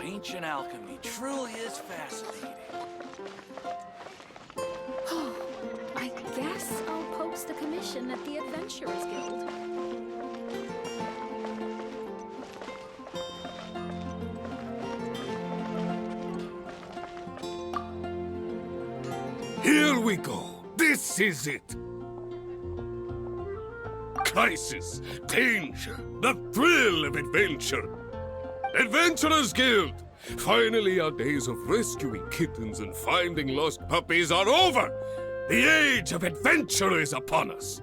Ancient alchemy truly is fascinating. I guess I'll post the commission at the Adventurers Guild. Here we go. This is it. Crisis, danger, the thrill of adventure. Adventurers Guild! Finally, our days of rescuing kittens and finding lost puppies are over! The age of adventure is upon us!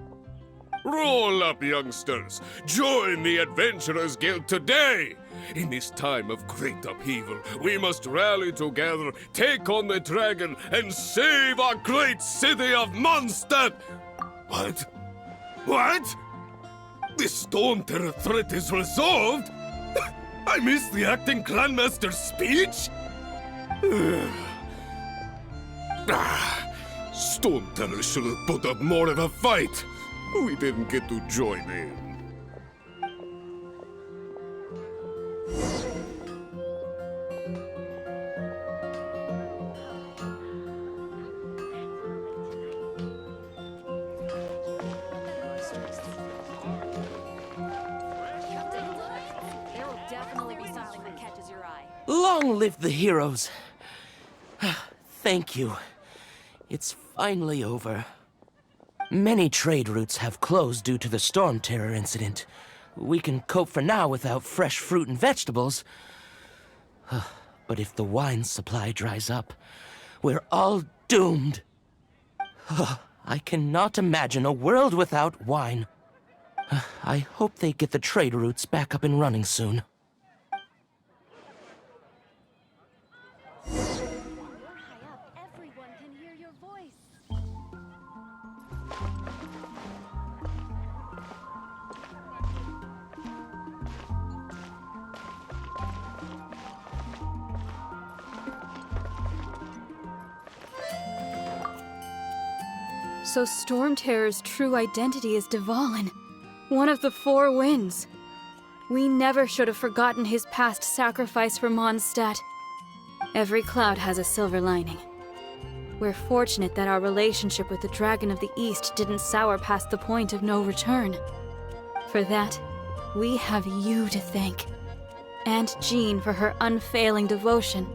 Roll up, youngsters! Join the Adventurers Guild today! In this time of great upheaval, we must rally together, take on the dragon, and save our great city of Mondstadt! What? What? The Storm Terror threat is resolved? I missed the acting clanmaster's speech? Storm Terror should have put up more of a fight. We didn't get to join in. Long live the heroes. Thank you. It's finally over. Many trade routes have closed due to the Storm Terror incident. We can cope for now without fresh fruit and vegetables. But if the wine supply dries up, we're all doomed. I cannot imagine a world without wine. I hope they get the trade routes back up and running soon. Everyone can hear your voice. So Storm Terror's true identity is Dvalin, one of the Four Winds. We never should have forgotten his past sacrifice for Mondstadt. Every cloud has a silver lining. We're fortunate that our relationship with the Dragon of the East didn't sour past the point of no return. For that, we have you to thank. And Jean for her unfailing devotion.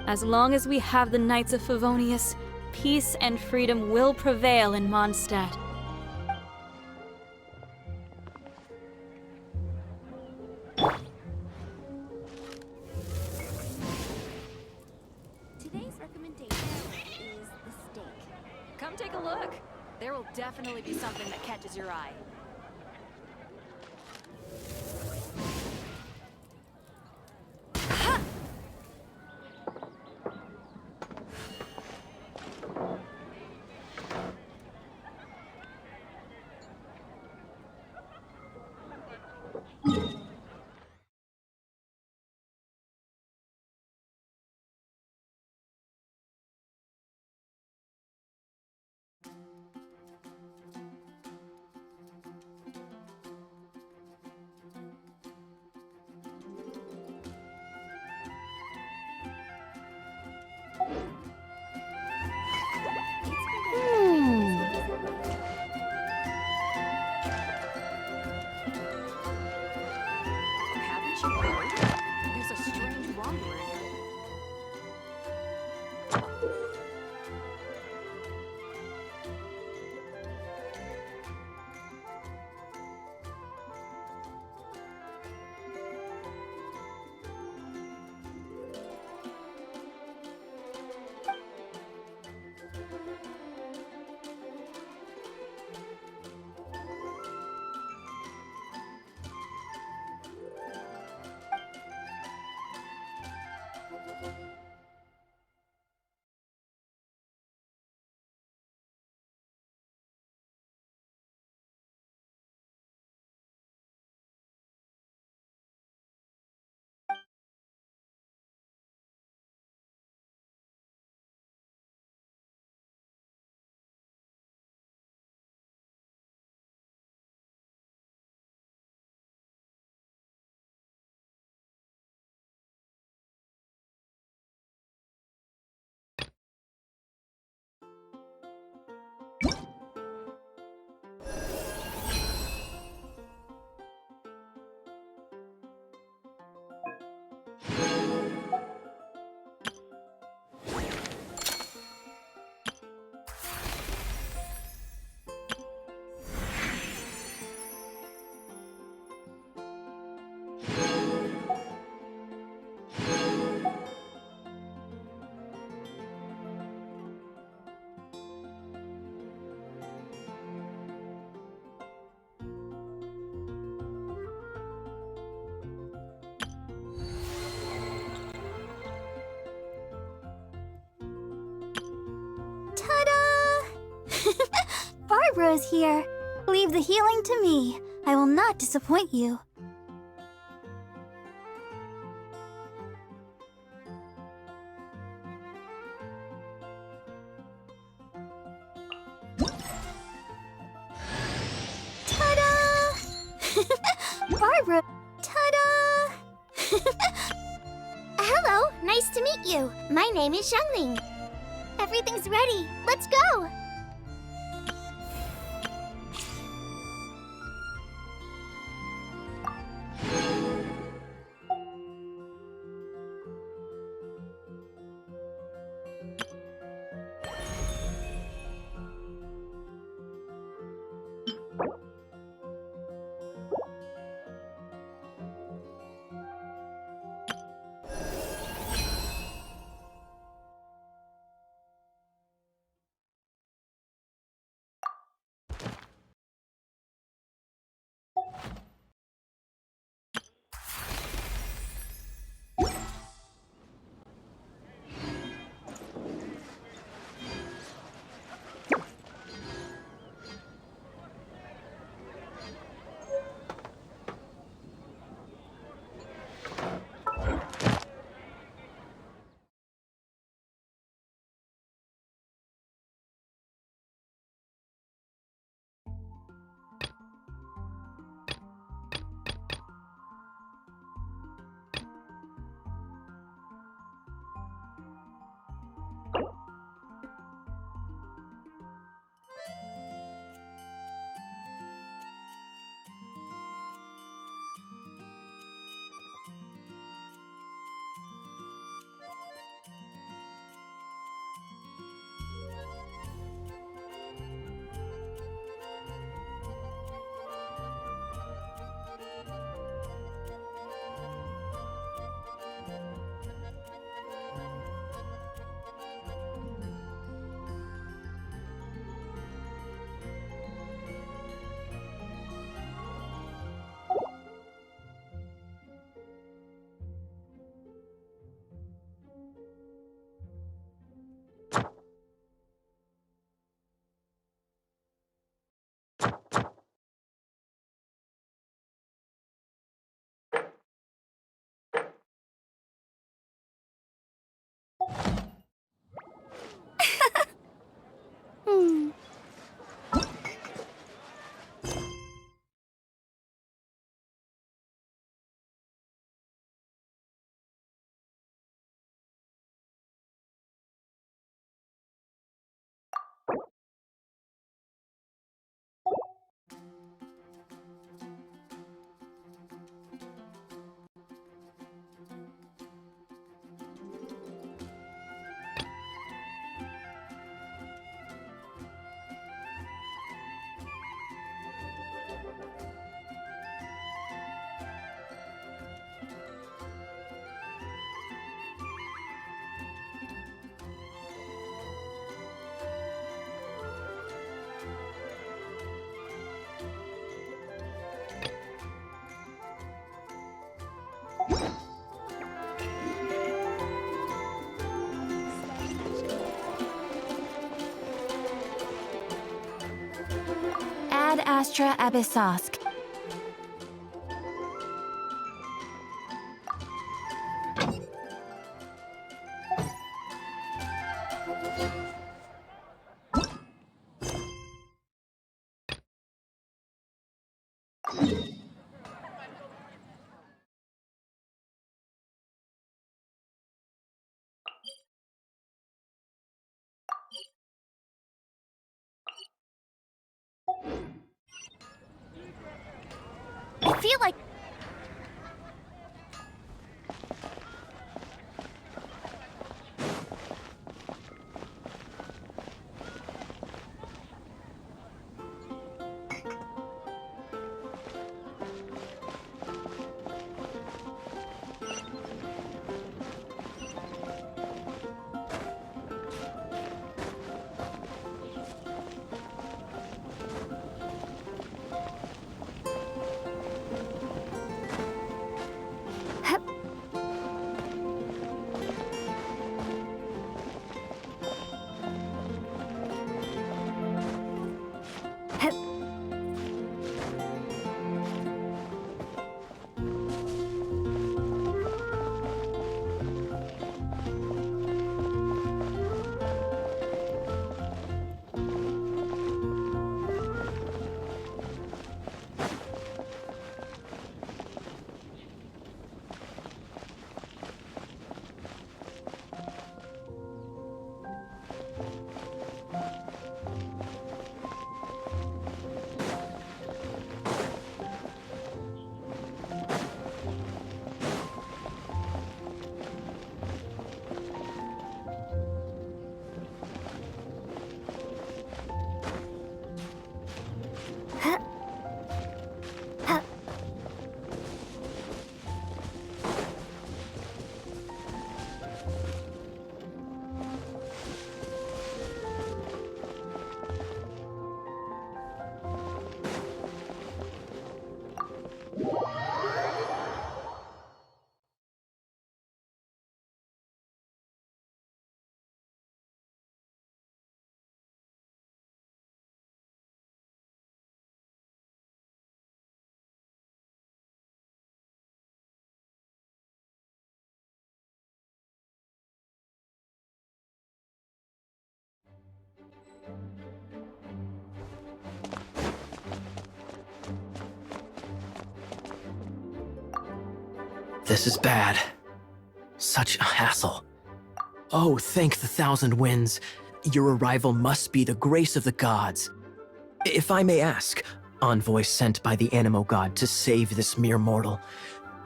As long as we have the Knights of Favonius, peace and freedom will prevail in Mondstadt. Today's recommendation is the steak. Come take a look. There will definitely be something that catches your eye. Haven't you heard? There's a strange rumbling. Barbara is here. Leave the healing to me. I will not disappoint you. Ta-da! Barbara! Ta-da! Hello, nice to meet you. My name is Xiangling. Everything's ready. Let's go! Ad Astra Abyssosque. I feel like... This is bad. Such a hassle. Oh, thank the thousand winds. Your arrival must be the grace of the gods. If I may ask, envoy sent by the Animo god to save this mere mortal,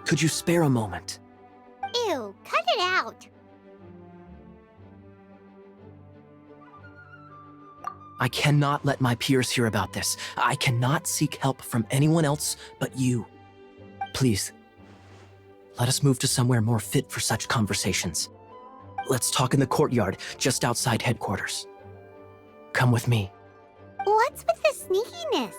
could you spare a moment? Ew, cut it out. I cannot let my peers hear about this. I cannot seek help from anyone else but you. Please, let us move to somewhere more fit for such conversations. Let's talk in the courtyard just outside headquarters. Come with me. What's with the sneakiness?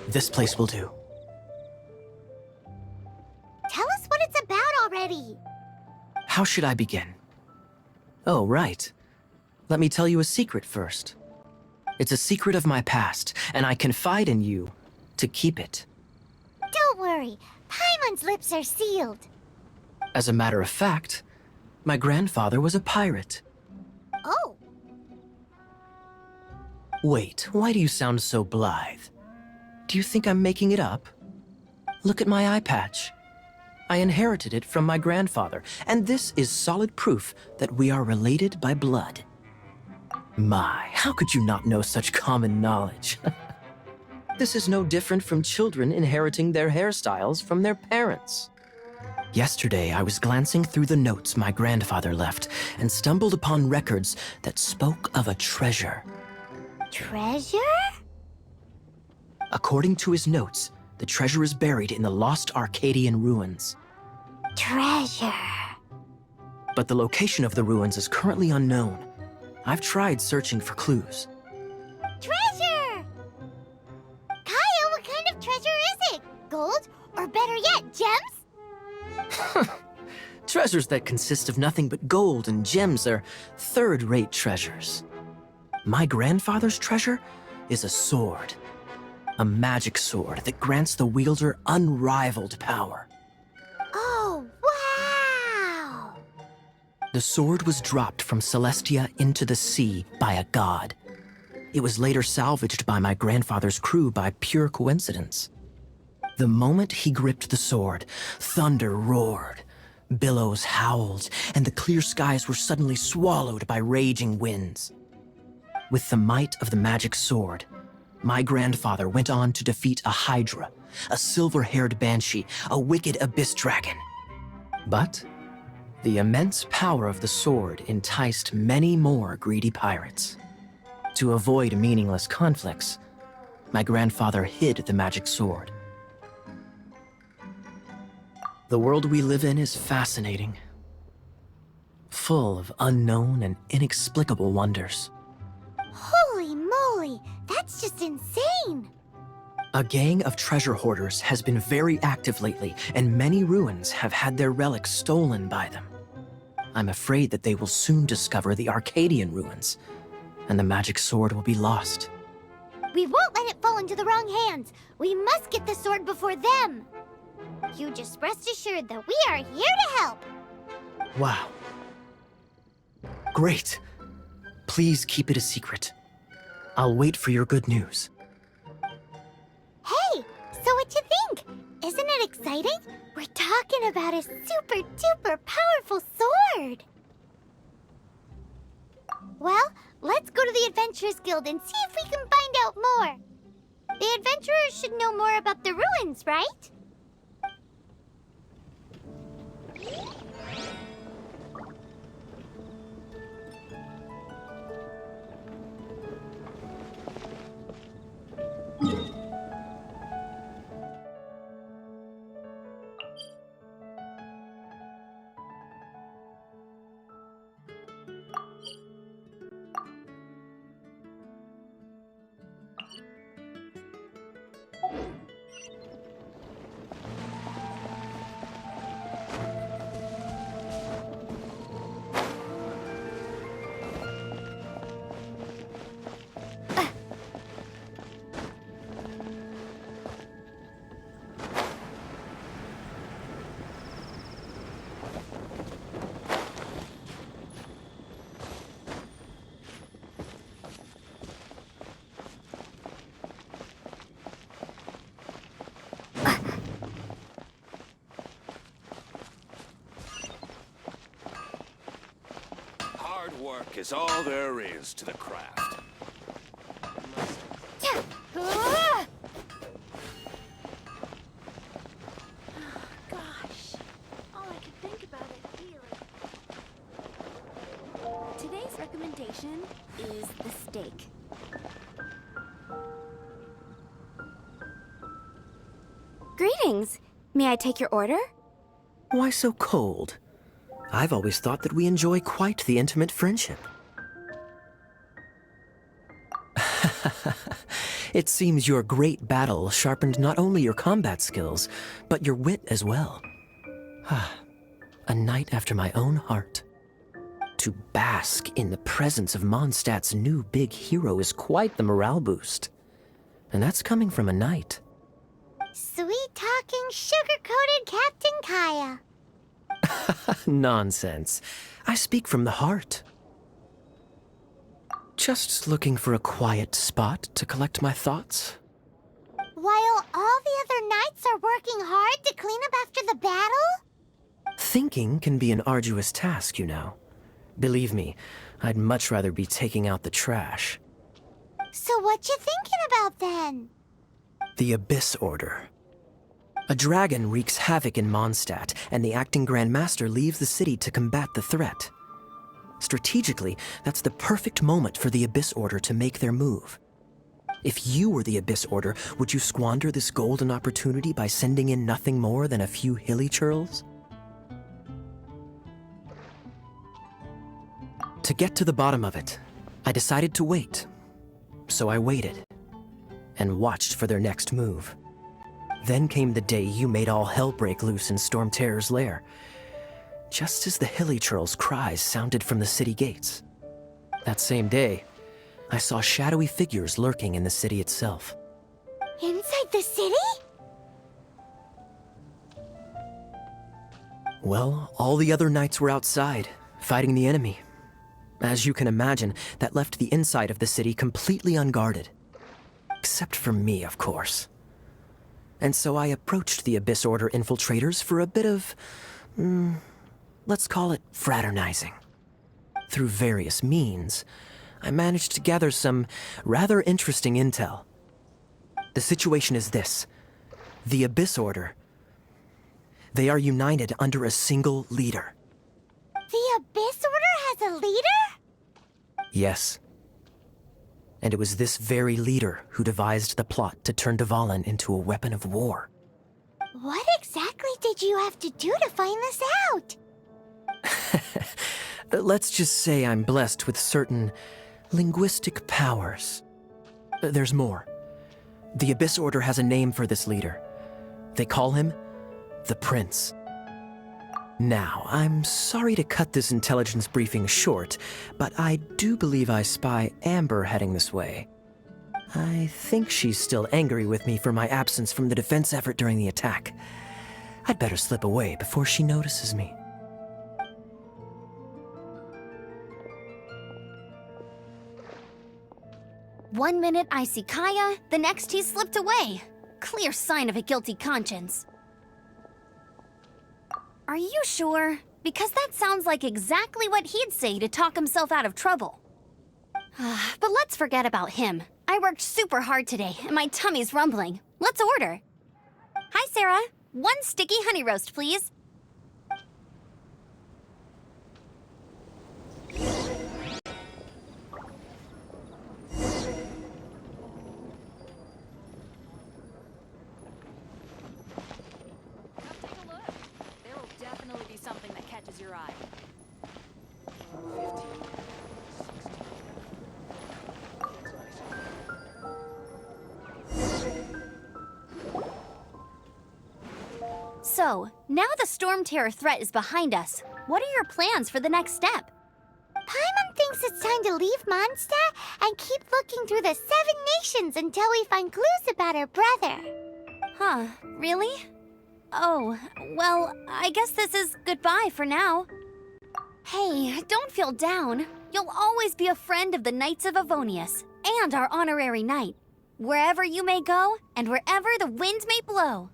This place will do. Tell us what it's about already. How should I begin? Oh, right. Let me tell you a secret first. It's a secret of my past, and I confide in you to keep it. Don't worry, Paimon's lips are sealed. As a matter of fact, my grandfather was a pirate. Oh, Wait, why do you sound so blithe? Do you think I'm making it up? Look at my eye patch. I inherited it from my grandfather, and this is solid proof that we are related by blood. My, how could you not know such common knowledge? This is no different from children inheriting their hairstyles from their parents. Yesterday, I was glancing through the notes my grandfather left and stumbled upon records that spoke of a treasure. treasure? According to his notes, the treasure is buried in the lost Arcadian ruins. Treasure. But the location of the ruins is currently unknown. I've tried searching for clues. Treasure! Kyle, what kind of treasure is it? Gold? Or better yet, gems? Treasures that consist of nothing but gold and gems are third-rate treasures. My grandfather's treasure is a sword. A magic sword that grants the wielder unrivaled power. Oh, wow! The sword was dropped from Celestia into the sea by a god. It was later salvaged by my grandfather's crew by pure coincidence. The moment he gripped the sword, thunder roared, billows howled, and the clear skies were suddenly swallowed by raging winds. With the might of the magic sword, my grandfather went on to defeat a Hydra, a silver-haired banshee, a wicked abyss dragon. But the immense power of the sword enticed many more greedy pirates. To avoid meaningless conflicts, my grandfather hid the magic sword. The world we live in is fascinating, full of unknown and inexplicable wonders. Holy moly, that's just insane! A gang of treasure hoarders has been very active lately, and many ruins have had their relics stolen by them. I'm afraid that they will soon discover the Arcadian ruins, and the magic sword will be lost. We won't let it fall into the wrong hands. We must get the sword before them. You just rest assured that we are here to help. Wow. Great. Please keep it a secret. I'll wait for your good news. Hey, so what you think? Isn't it exciting? We're talking about a super duper powerful sword. Well, let's go to the Adventurers Guild and see if we can find out more. The adventurers should know more about the ruins, right? Hard work is all there is to the craft. Gosh, all I could think about it really. Today's recommendation is the steak. Greetings. May I take your order? Why so cold? I've always thought that we enjoy quite the intimate friendship. It seems your great battle sharpened not only your combat skills, but your wit as well. A knight after my own heart. To bask in the presence of Mondstadt's new big hero is quite the morale boost. And that's coming from a knight. Sweet-talking, sugar-coated Captain Kaya. Nonsense. I speak from the heart. Just looking for a quiet spot to collect my thoughts. While all the other knights are working hard to clean up after the battle? Thinking can be an arduous task, you know. Believe me, I'd much rather be taking out the trash. So what you thinking about then? The Abyss Order. A dragon wreaks havoc in Mondstadt, and the acting Grand Master leaves the city to combat the threat. Strategically, that's the perfect moment for the Abyss Order to make their move. If you were the Abyss Order, would you squander this golden opportunity by sending in nothing more than a few hilly churls? To get to the bottom of it, I decided to wait. So I waited, and watched for their next move. Then came the day you made all hell break loose in Storm Terror's lair, just as the hilly churl's cries sounded from the city gates. That same day, I saw shadowy figures lurking in the city itself. Inside the city? Well, all the other knights were outside, fighting the enemy. As you can imagine, that left the inside of the city completely unguarded. Except for me, of course. And so I approached the Abyss Order infiltrators for a bit of, let's call it fraternizing. Through various means, I managed to gather some rather interesting intel. The situation is this. The Abyss Order, they are united under a single leader. The Abyss Order has a leader? Yes. And it was this very leader who devised the plot to turn Dvalin into a weapon of war. What exactly did you have to do to find this out? Let's just say I'm blessed with certain linguistic powers. There's more. The Abyss Order has a name for this leader. They call him the Prince. Now, I'm sorry to cut this intelligence briefing short, but I do believe I spy Amber heading this way. I think she's still angry with me for my absence from the defense effort during the attack. I'd better slip away before she notices me. One minute I see Kaya, the next he's slipped away. Clear sign of a guilty conscience. Are you sure? Because that sounds like exactly what he'd say to talk himself out of trouble. But let's forget about him. I worked super hard today, and my tummy's rumbling. Let's order. Hi, Sarah. 1 sticky honey roast, please. There will definitely be something that catches your eye. So, now the Storm Terror threat is behind us. What are your plans for the next step? Paimon thinks it's time to leave Mondstadt and keep looking through the 7 nations until we find clues about her brother. Huh, really? Oh, well, I guess this is goodbye for now. Hey, don't feel down. You'll always be a friend of the Knights of Avonius, and our honorary knight. Wherever you may go, and wherever the wind may blow.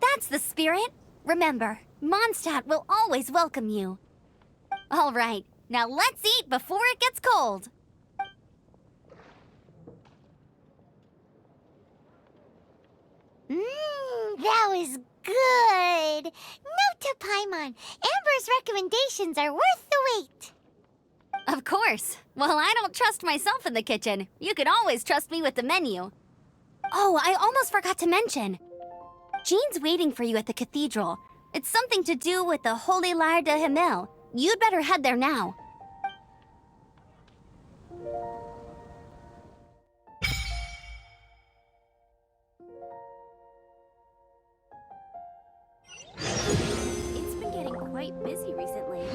That's the spirit. Remember, Mondstadt will always welcome you. All right, now let's eat before it gets cold. That was good. Note to Paimon, Amber's recommendations are worth the wait. Of course. Well, I don't trust myself in the kitchen. You can always trust me with the menu. Oh, I almost forgot to mention. Jean's waiting for you at the cathedral. It's something to do with the Holy Lyre de Himmel. You'd better head there now. It's been getting quite busy recently.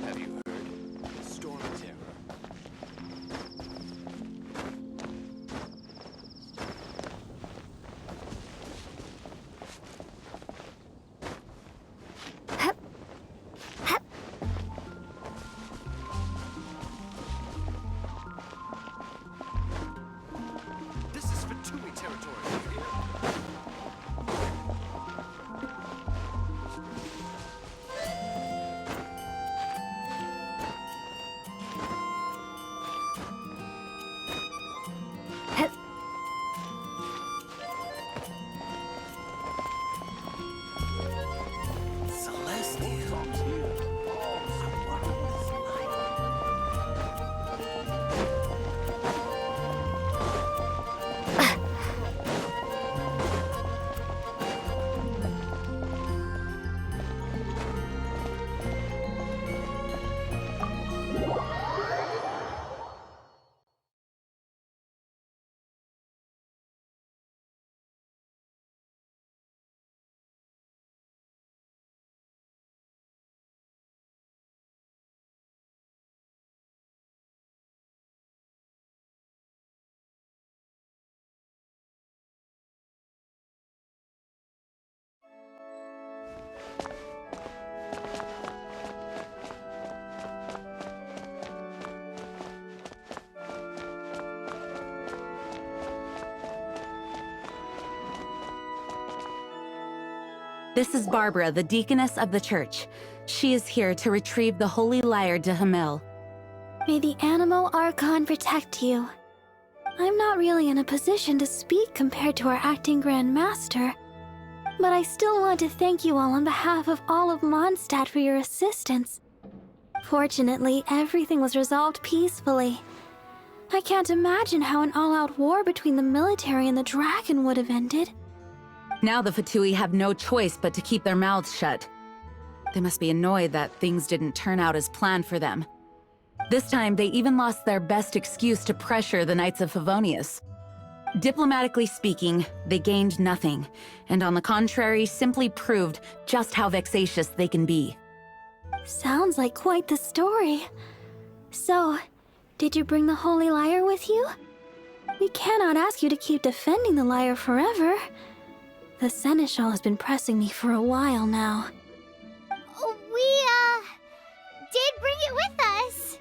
Have you heard? Storm Terror. This is Fatui territory. You hear? Celestial. This is Barbara, the deaconess of the church. She is here to retrieve the Holy Lyre de Himmel. May the Anemo Archon protect you. I'm not really in a position to speak compared to our acting Grand Master, but I still want to thank you all on behalf of all of Mondstadt for your assistance. Fortunately, everything was resolved peacefully. I can't imagine how an all-out war between the military and the dragon would have ended. Now the Fatui have no choice but to keep their mouths shut. They must be annoyed that things didn't turn out as planned for them. This time, they even lost their best excuse to pressure the Knights of Favonius. Diplomatically speaking, they gained nothing, and on the contrary, simply proved just how vexatious they can be. Sounds like quite the story. So, did you bring the Holy Lyre with you? We cannot ask you to keep defending the lyre forever. The Seneschal has been pressing me for a while now. We, did bring it with us.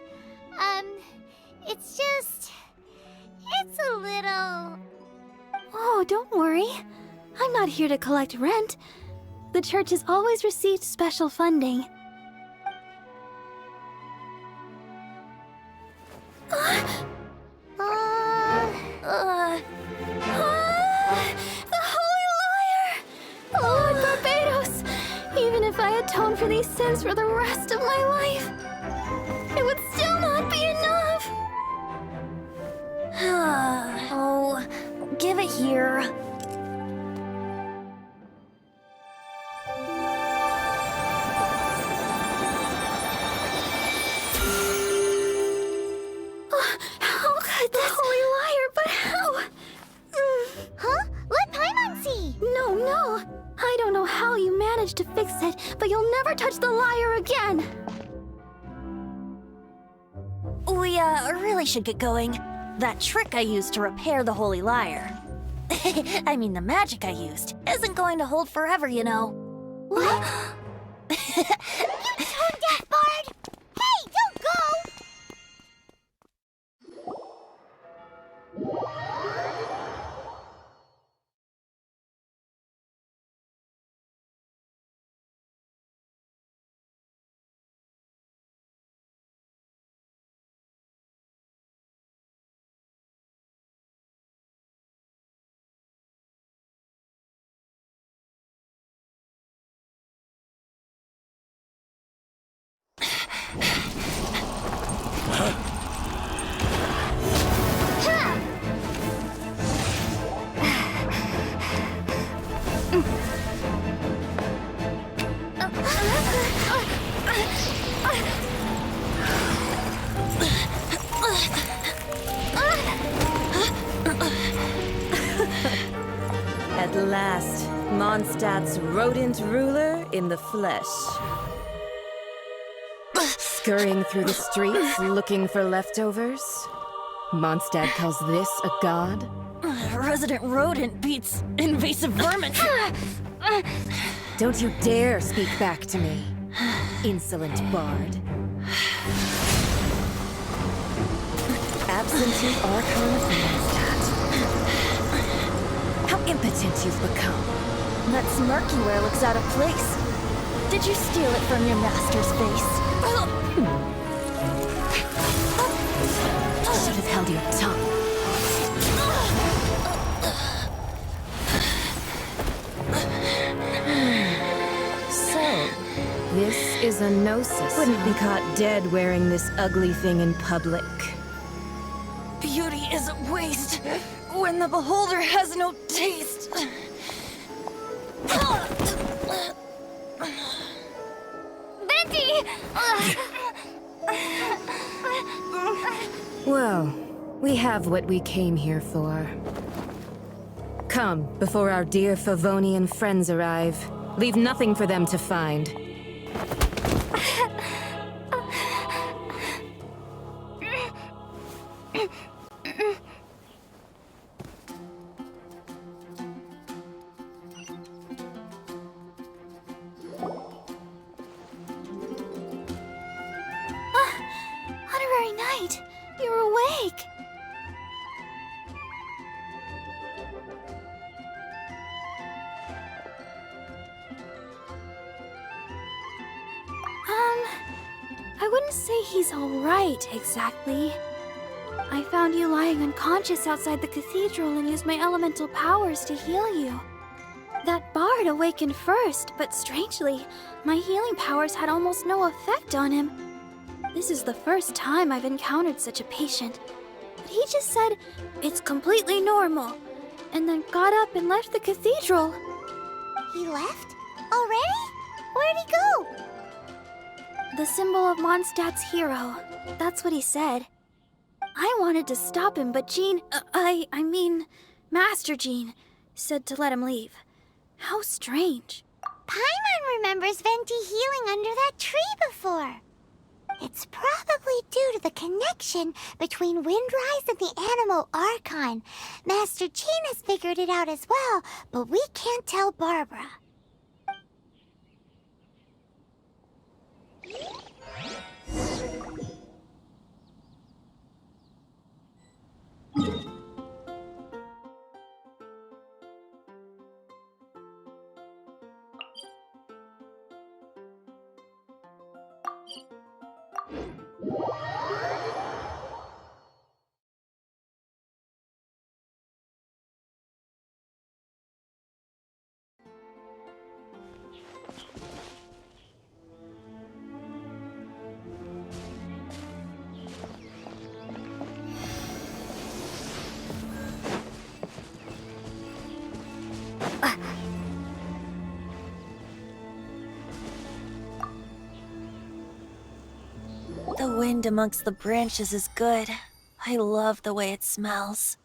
It's just... it's a little... Oh, don't worry. I'm not here to collect rent. The church has always received special funding. The Holy Lyre! Lord Barbatos! Even if I atone for these sins for the rest of my life, it would still not be enough! Oh, give it here. How could this... The Holy Lyre, but how? Huh? Let Paimon see! No. I don't know how you managed to fix it, but you'll never touch the lyre again! We, really should get going. That trick I used to repair the Holy Lyre. I mean, the magic I used isn't going to hold forever, you know. What? You tone deaf, Bard! Hey, don't go! At last, Mondstadt's rodent ruler in the flesh. Scurrying through the streets looking for leftovers? Mondstadt calls this a god? Resident rodent beats invasive vermin. Don't you dare speak back to me, insolent bard. Absentee Archon of Mondstadt. How impotent you've become. That smirky-ware looks out of place. Did you steal it from your master's face? Should have held your tongue. So, this is a gnosis. Wouldn't be caught dead wearing this ugly thing in public. Beauty isn't waste when the beholder has no taste. Venti! Well, we have what we came here for. Come, before our dear Favonian friends arrive. Leave nothing for them to find. Honorary Knight, you're awake! I wouldn't say he's alright, exactly. I found you lying unconscious outside the cathedral and used my elemental powers to heal you. That bard awakened first, but strangely, my healing powers had almost no effect on him. This is the first time I've encountered such a patient. But he just said, it's completely normal, and then got up and left the cathedral. He left? Already? Where'd he go? The symbol of Mondstadt's hero. That's what he said. I wanted to stop him, but Jean, I mean, Master Jean, said to let him leave. How strange. Paimon remembers Venti healing under that tree before. It's probably due to the connection between Windrise and the Anemo Archon. Master Jean has figured it out as well, but we can't tell Barbara. The wind amongst the branches is good. I love the way it smells.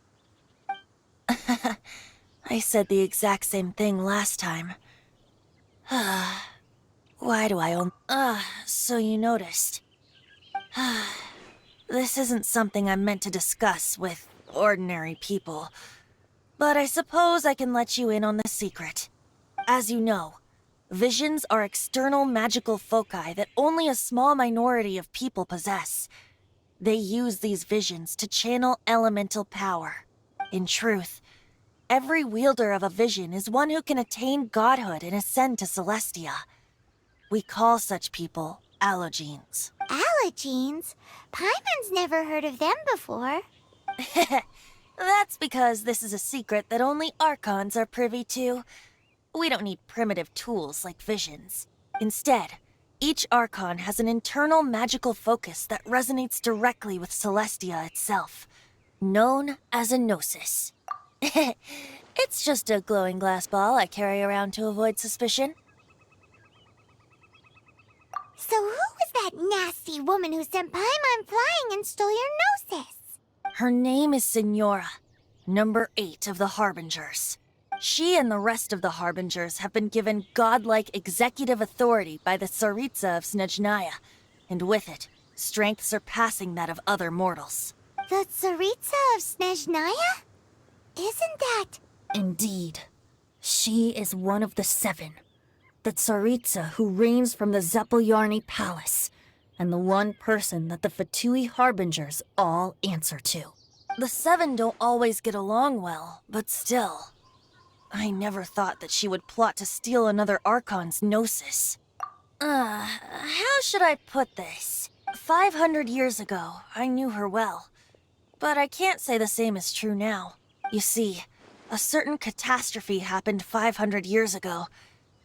I said the exact same thing last time. Why do I own... so you noticed. This isn't something I'm meant to discuss with ordinary people. But I suppose I can let you in on the secret. As you know, visions are external magical foci that only a small minority of people possess. They use these visions to channel elemental power. In truth, every wielder of a vision is one who can attain godhood and ascend to Celestia. We call such people Allogenes. Allogenes? Paimon's never heard of them before. That's because this is a secret that only Archons are privy to. We don't need primitive tools like visions. Instead, each Archon has an internal magical focus that resonates directly with Celestia itself, known as a Gnosis. It's just a glowing glass ball I carry around to avoid suspicion. So who was that nasty woman who sent Paimon flying and stole your Gnosis? Her name is Signora, number 8 of the Harbingers. She and the rest of the Harbingers have been given godlike executive authority by the Tsaritsa of Snezhnaya, and with it, strength surpassing that of other mortals. The Tsaritsa of Snezhnaya? Isn't that... Indeed. She is one of the 7. The Tsaritsa who reigns from the Zeppeljärny Palace, and the one person that the Fatui Harbingers all answer to. The 7 don't always get along well, but still... I never thought that she would plot to steal another Archon's Gnosis. How should I put this? 500 years ago, I knew her well. But I can't say the same is true now. You see, a certain catastrophe happened 500 years ago,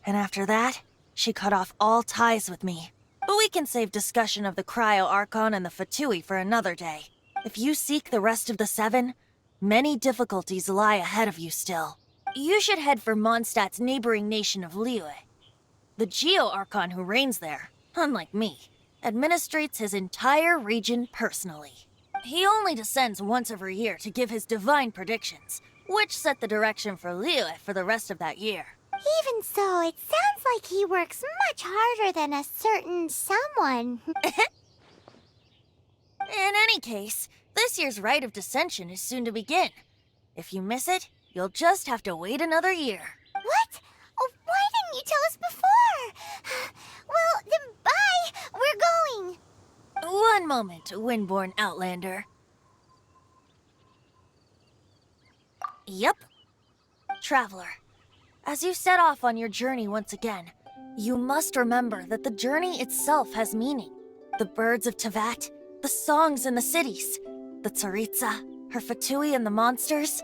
and after that, she cut off all ties with me. But we can save discussion of the Cryo Archon and the Fatui for another day. If you seek the rest of the 7, many difficulties lie ahead of you still. You should head for Mondstadt's neighboring nation of Liyue. The Geo-Archon who reigns there, unlike me, administrates his entire region personally. He only descends once every year to give his divine predictions, which set the direction for Liyue for the rest of that year. Even so, it sounds like he works much harder than a certain someone. In any case, this year's Rite of Descension is soon to begin. If you miss it, you'll just have to wait another year. What? Oh, why didn't you tell us before? Well, then bye! We're going! One moment, Windborn Outlander. Yep. Traveler, as you set off on your journey once again, you must remember that the journey itself has meaning. The birds of Teyvat, the songs in the cities, the Tsaritsa, her Fatui and the monsters,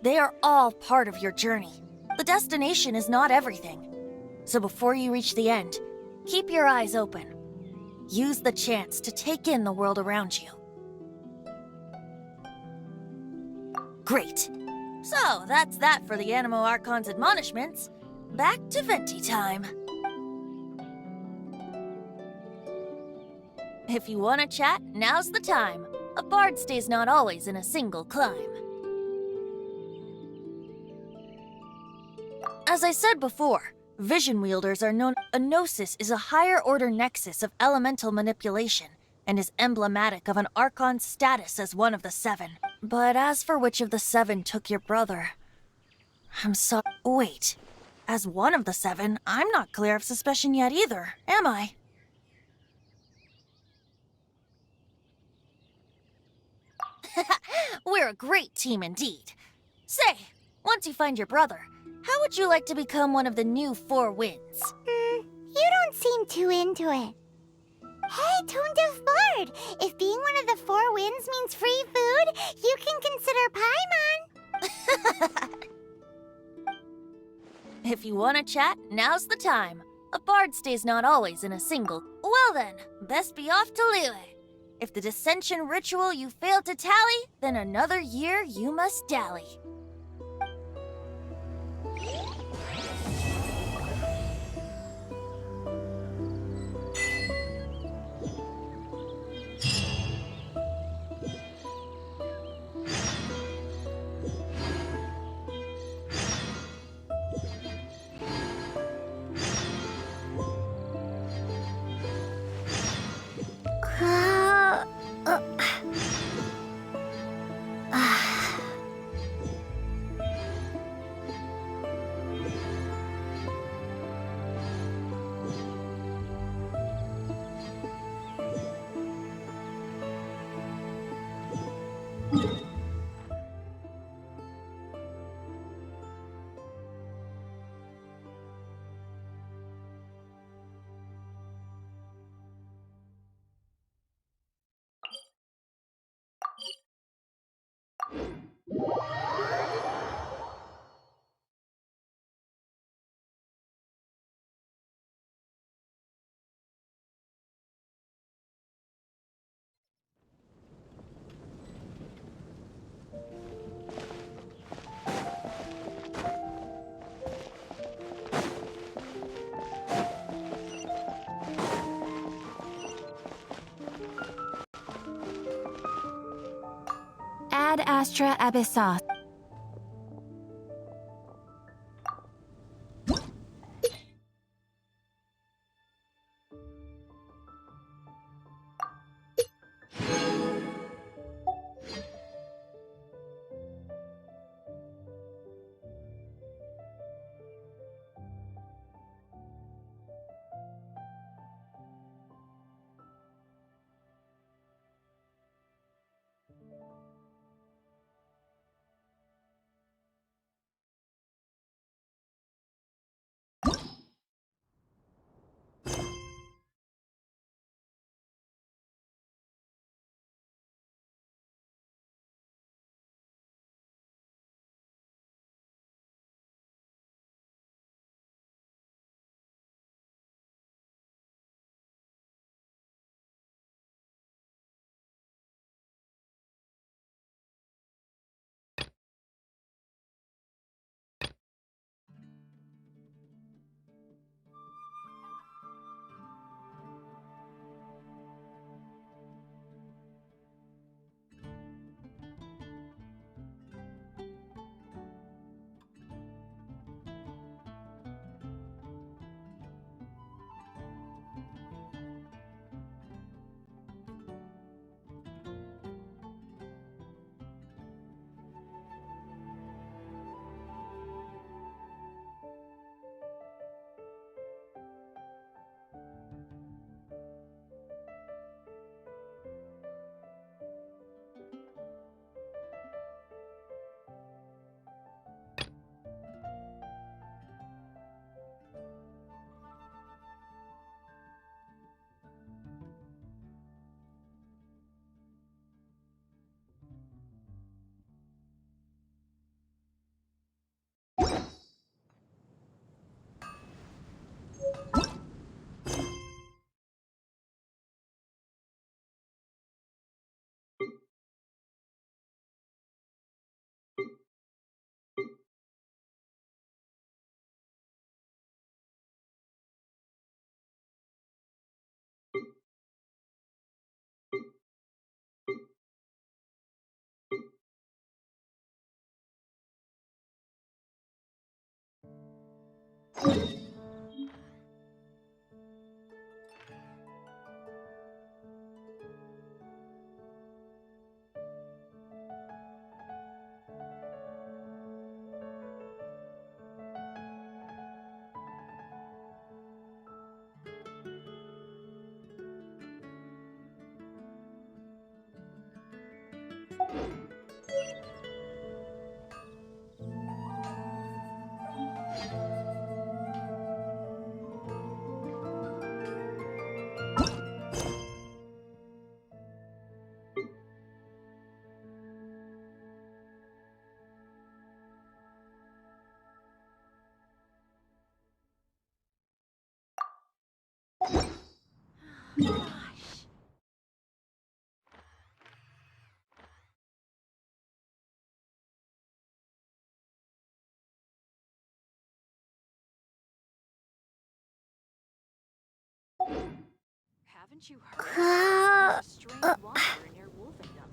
they are all part of your journey. The destination is not everything. So before you reach the end, keep your eyes open. Use the chance to take in the world around you. Great. So, that's that for the Anemo Archon's admonishments. Back to Venti time. If you want to chat, now's the time. A bard stays not always in a single climb. As I said before, vision wielders are known. A Gnosis is a higher order nexus of elemental manipulation, and is emblematic of an Archon's status as one of the seven. But as for which of the seven took your brother, I'm so— Wait. As one of the seven, I'm not clear of suspicion yet either, am I? We're a great team indeed. Say, once you find your brother, how would you like to become one of the new Four Winds? You don't seem too into it. Hey, Tone Deaf Bard! If being one of the Four Winds means free food, you can consider Paimon. If you want to chat, now's the time. A bard stays not always in a single. Well then, best be off to Liyue. If the dissension ritual you failed to tally, then another year you must dally. Ad Astra Abyssos. Haven't you heard? There's a strange wanderer near Wolfendom.